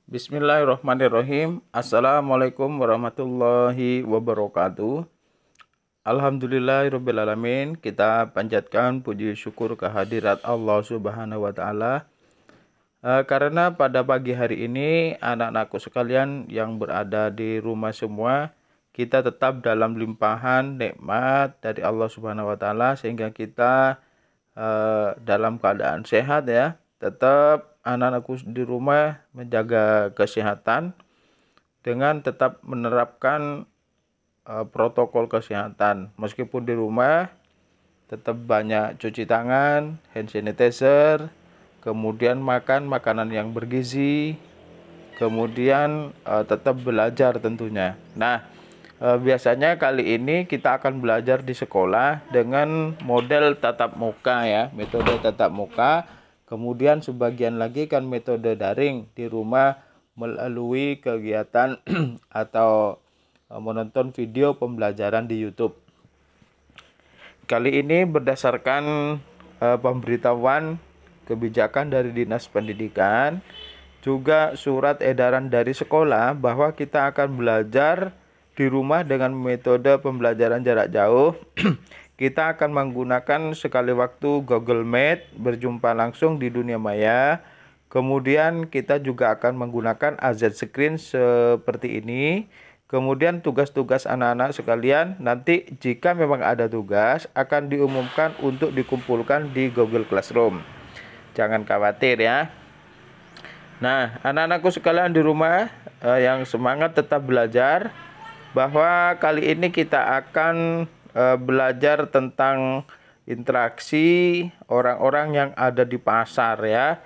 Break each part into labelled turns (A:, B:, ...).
A: Bismillahirrahmanirrahim. Assalamualaikum warahmatullahi wabarakatuh. Alhamdulillahirrabbilalamin. Kita panjatkan puji syukur kehadirat Allah Subhanahu wa Ta'ala. Karena pada pagi hari ini anak-anakku sekalian yang berada di rumah semua, kita tetap dalam limpahan nikmat dari Allah Subhanahu wa Ta'ala, sehingga kita dalam keadaan sehat ya. Tetap anak-anakku di rumah menjaga kesehatan dengan tetap menerapkan protokol kesehatan. Meskipun di rumah tetap banyak cuci tangan, hand sanitizer, kemudian makan makanan yang bergizi, kemudian tetap belajar tentunya. Nah, biasanya kali ini kita akan belajar di sekolah dengan model tatap muka ya, metode tatap muka. Kemudian sebagian lagi kan metode daring di rumah melalui kegiatan atau menonton video pembelajaran di YouTube. Kali ini berdasarkan pemberitahuan kebijakan dari Dinas Pendidikan, juga surat edaran dari sekolah bahwa kita akan belajar di rumah dengan metode pembelajaran jarak jauh. Kita akan menggunakan sekali waktu Google Meet, berjumpa langsung di dunia maya. Kemudian kita juga akan menggunakan AZ Screen seperti ini. Kemudian tugas-tugas anak-anak sekalian, nanti jika memang ada tugas akan diumumkan untuk dikumpulkan di Google Classroom. Jangan khawatir ya. Nah, anak-anakku sekalian di rumah yang semangat tetap belajar, bahwa kali ini kita akan belajar tentang interaksi orang-orang yang ada di pasar ya.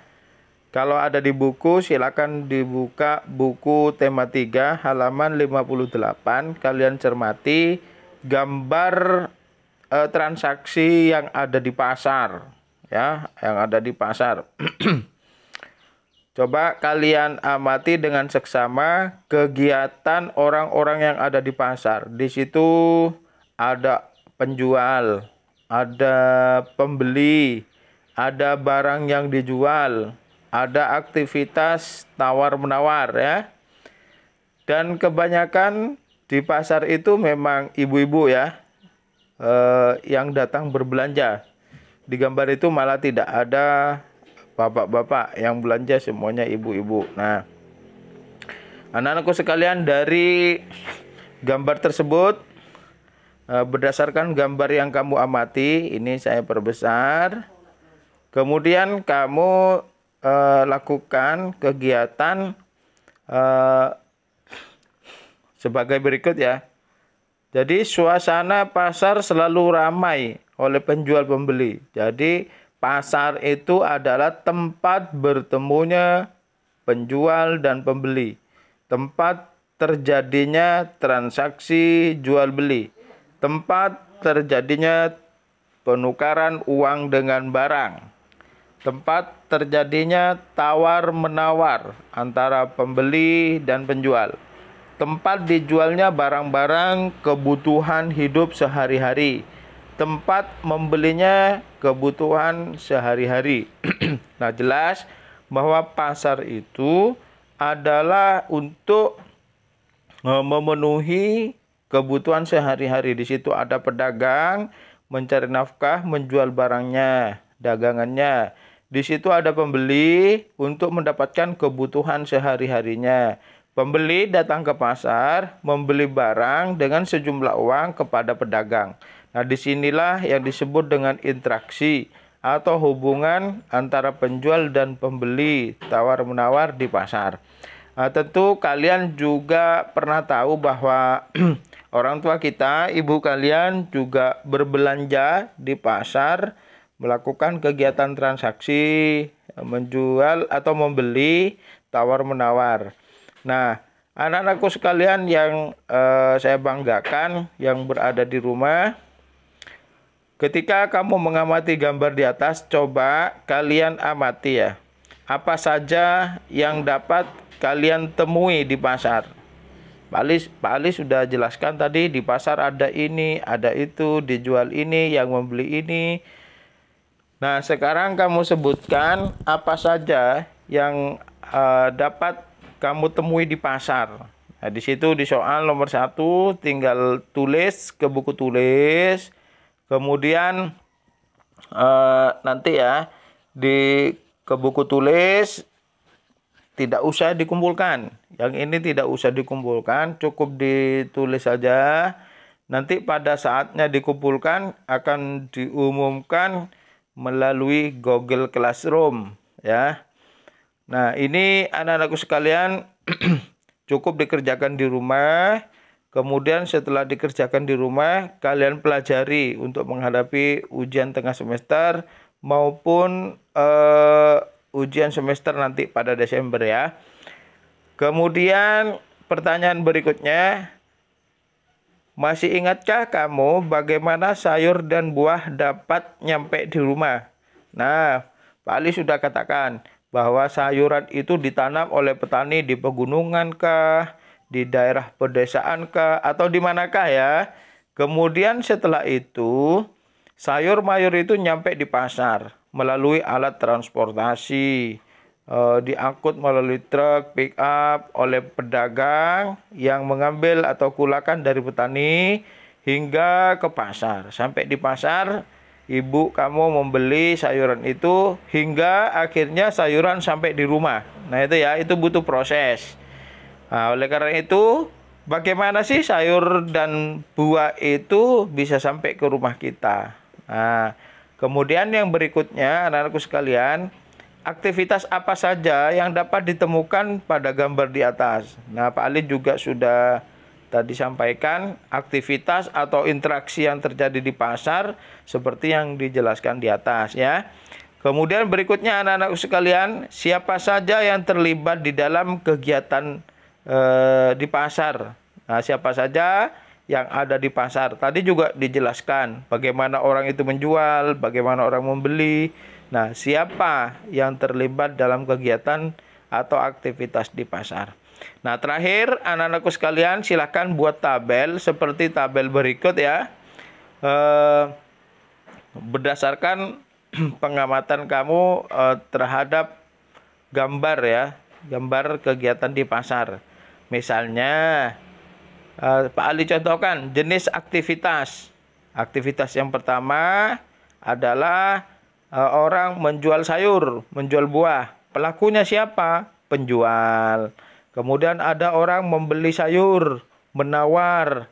A: Kalau ada di buku, silakan dibuka buku tema 3 halaman 58. Kalian cermati gambar transaksi yang ada di pasar ya, yang ada di pasar. Coba kalian amati dengan seksama kegiatan orang-orang yang ada di pasar. Di situ ada penjual, ada pembeli, ada barang yang dijual, ada aktivitas tawar-menawar ya. Dan kebanyakan di pasar itu memang ibu-ibu ya yang datang berbelanja. Di gambar itu malah tidak ada bapak-bapak yang belanja, semuanya ibu-ibu. Nah, anak-anakku sekalian, dari gambar tersebut, berdasarkan gambar yang kamu amati, ini saya perbesar. Kemudian kamu lakukan kegiatan sebagai berikut ya. Jadi suasana pasar selalu ramai oleh penjual pembeli. Jadi pasar itu adalah tempat bertemunya penjual dan pembeli, tempat terjadinya transaksi jual beli, tempat terjadinya penukaran uang dengan barang, tempat terjadinya tawar-menawar antara pembeli dan penjual, tempat dijualnya barang-barang kebutuhan hidup sehari-hari, tempat membelinya kebutuhan sehari-hari. Nah, jelas bahwa pasar itu adalah untuk memenuhi kebutuhan sehari-hari. Di situ ada pedagang mencari nafkah, menjual barangnya, dagangannya. Di situ ada pembeli untuk mendapatkan kebutuhan sehari-harinya. Pembeli datang ke pasar, membeli barang dengan sejumlah uang kepada pedagang. Nah, disinilah yang disebut dengan interaksi atau hubungan antara penjual dan pembeli, tawar-menawar di pasar. Nah, tentu kalian juga pernah tahu bahwa orang tua kita, ibu kalian juga berbelanja di pasar, melakukan kegiatan transaksi, menjual atau membeli, tawar-menawar. Nah, anak-anakku sekalian yang saya banggakan yang berada di rumah, ketika kamu mengamati gambar di atas, coba kalian amati ya, apa saja yang dapat kalian temui di pasar. Pak Ali sudah jelaskan tadi, di pasar ada ini, ada itu, dijual ini, yang membeli ini. Nah, sekarang kamu sebutkan apa saja yang dapat kamu temui di pasar. Nah, di situ di soal nomor 1 tinggal tulis ke buku tulis. Kemudian nanti ya di ke buku tulis tidak usah dikumpulkan. Yang ini tidak usah dikumpulkan, cukup ditulis saja. Nanti pada saatnya dikumpulkan akan diumumkan melalui Google Classroom ya. Nah, ini anak-anakku sekalian cukup dikerjakan di rumah. Kemudian setelah dikerjakan di rumah, kalian pelajari untuk menghadapi ujian tengah semester maupun ujian semester nanti pada Desember ya. Kemudian pertanyaan berikutnya, masih ingatkah kamu bagaimana sayur dan buah dapat nyampe di rumah? Nah, Pak Ali sudah katakan bahwa sayuran itu ditanam oleh petani di pegunungan kah, di daerah pedesaan kah, atau di manakah ya. Kemudian setelah itu, sayur mayur itu nyampe di pasar melalui alat transportasi, diangkut melalui truk pick up oleh pedagang yang mengambil atau kulakan dari petani hingga ke pasar. Sampai di pasar, ibu kamu membeli sayuran itu hingga akhirnya sayuran sampai di rumah. Nah itu ya, itu butuh proses. Nah, oleh karena itu, bagaimana sih sayur dan buah itu bisa sampai ke rumah kita? Nah, kemudian yang berikutnya, anak-anakku sekalian, aktivitas apa saja yang dapat ditemukan pada gambar di atas? Nah, Pak Ali juga sudah tadi sampaikan aktivitas atau interaksi yang terjadi di pasar seperti yang dijelaskan di atas ya. Kemudian berikutnya anak-anakku sekalian, siapa saja yang terlibat di dalam kegiatan di pasar? Nah, siapa saja yang ada di pasar? Tadi juga dijelaskan bagaimana orang itu menjual, bagaimana orang membeli. Nah, siapa yang terlibat dalam kegiatan atau aktivitas di pasar? Nah, terakhir anak-anakku sekalian silakan buat tabel seperti tabel berikut ya. Berdasarkan pengamatan kamu terhadap gambar ya, gambar kegiatan di pasar. Misalnya, Pak Ali contohkan jenis aktivitas. Aktivitas yang pertama adalah orang menjual sayur, menjual buah. Pelakunya siapa? Penjual. Kemudian ada orang membeli sayur, menawar.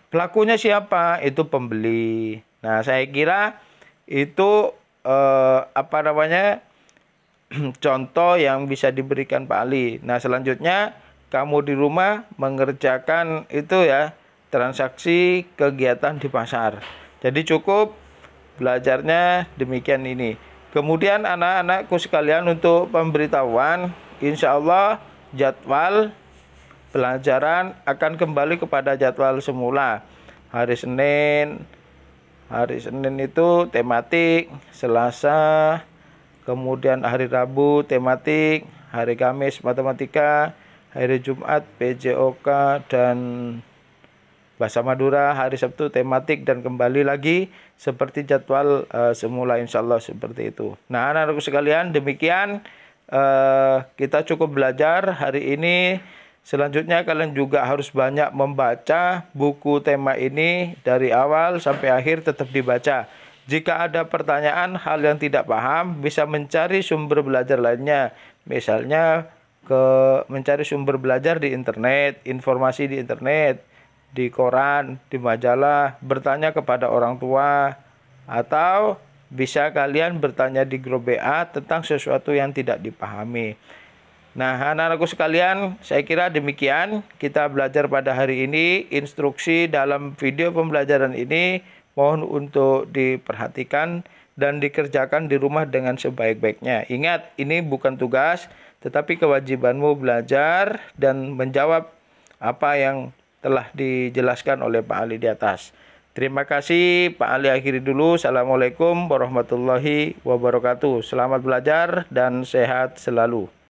A: Pelakunya siapa? Itu pembeli. Nah, saya kira itu contoh yang bisa diberikan Pak Ali. Nah, selanjutnya kamu di rumah mengerjakan itu ya, transaksi kegiatan di pasar. Jadi cukup belajarnya demikian ini. Kemudian anak-anakku sekalian untuk pemberitahuan, insya Allah jadwal pelajaran akan kembali kepada jadwal semula. Hari Senin itu tematik, Selasa, kemudian hari Rabu tematik, hari Kamis matematika, hari Jumat PJOK dan Bahasa Madura, hari Sabtu tematik, dan kembali lagi seperti jadwal semula insya Allah seperti itu. Nah, anak-anakku sekalian, demikian kita cukup belajar hari ini. Selanjutnya kalian juga harus banyak membaca buku tema ini dari awal sampai akhir, tetap dibaca. Jika ada pertanyaan, hal yang tidak paham, bisa mencari sumber belajar lainnya. Misalnya mencari sumber belajar di internet, informasi di internet, di koran, di majalah, bertanya kepada orang tua, atau bisa kalian bertanya di grup BA tentang sesuatu yang tidak dipahami. Nah, anak-anakku sekalian, saya kira demikian kita belajar pada hari ini. Instruksi dalam video pembelajaran ini mohon untuk diperhatikan dan dikerjakan di rumah dengan sebaik-baiknya. Ingat, ini bukan tugas, tetapi kewajibanmu belajar dan menjawab apa yang telah dijelaskan oleh Pak Ali di atas. Terima kasih, Pak Ali akhiri dulu. Assalamualaikum warahmatullahi wabarakatuh. Selamat belajar dan sehat selalu.